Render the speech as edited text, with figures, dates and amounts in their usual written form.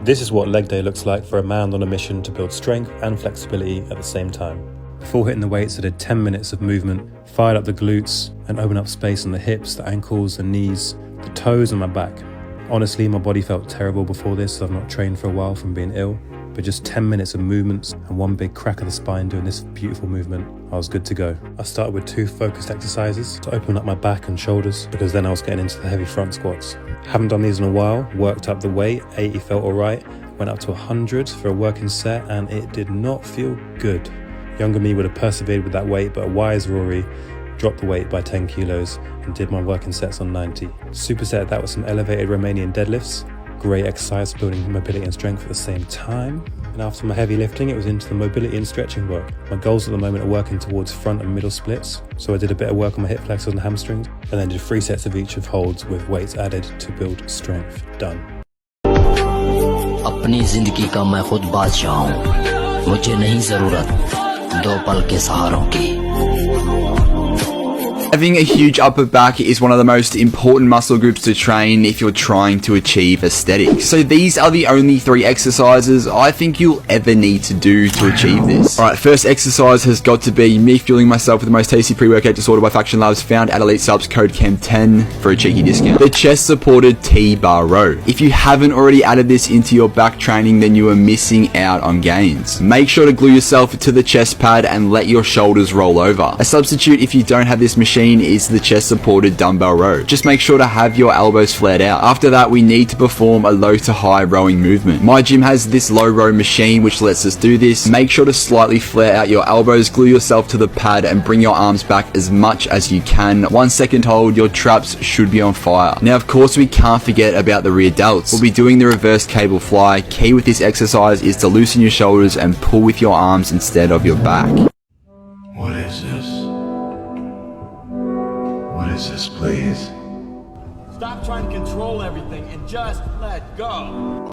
This is what leg day looks like for a man on a mission to build strength and flexibility at the same time. Before hitting the weights, I did 10 minutes of movement, fired up the glutes and opened up space on the hips, the ankles, the knees, the toes and my back. Honestly, my body felt terrible before this, so I've not trained for a while from being ill. But just 10 minutes of movements and one big crack of the spine doing this beautiful movement, I was good to go. I started with 2 focused exercises to open up my back and shoulders, because then I was getting into the heavy front squats. Haven't done these in a while, worked up the weight, 80 felt alright, went up to 100 for a working set and it did not feel good. Younger me would have persevered with that weight, but a wise Rory dropped the weight by 10 kilos and did my working sets on 90. Superset that with some elevated Romanian deadlifts. Great exercise building mobility and strength at the same time. And after my heavy lifting, it was into the mobility and stretching work. My goals at the moment are working towards front and middle splits. So I did a bit of work on my hip flexors and hamstrings, and then did 3 sets of each of holds with weights added to build strength. Done. अपनी जिंदगी का मैं खुद बादशाह हूँ, मुझे नहीं जरूरत 2 पल के सहारों की। Having a huge upper back is one of the most important muscle groups to train if you're trying to achieve aesthetics. So these are the only 3 exercises I think you'll ever need to do to achieve this. Alright, first exercise has got to be me fueling myself with the most tasty pre-workout disorder by Faction Labs, found at Elite Subs, code CHEM10 for a cheeky discount. The chest supported T-bar row. If you haven't already added this into your back training, then you are missing out on gains. Make sure to glue yourself to the chest pad and let your shoulders roll over. A substitute if you don't have this machine is the chest supported dumbbell row. Just make sure to have your elbows flared out. After that, we need to perform a low to high rowing movement. My gym has this low row machine which lets us do this. Make sure to slightly flare out your elbows, glue yourself to the pad and bring your arms back as much as you can. 1 second hold, your traps should be on fire. Now of course we can't forget about the rear delts. We'll be doing the reverse cable fly. Key with this exercise is to loosen your shoulders and pull with your arms instead of your back. What is this? What is this, please? Stop trying to control everything and just let go.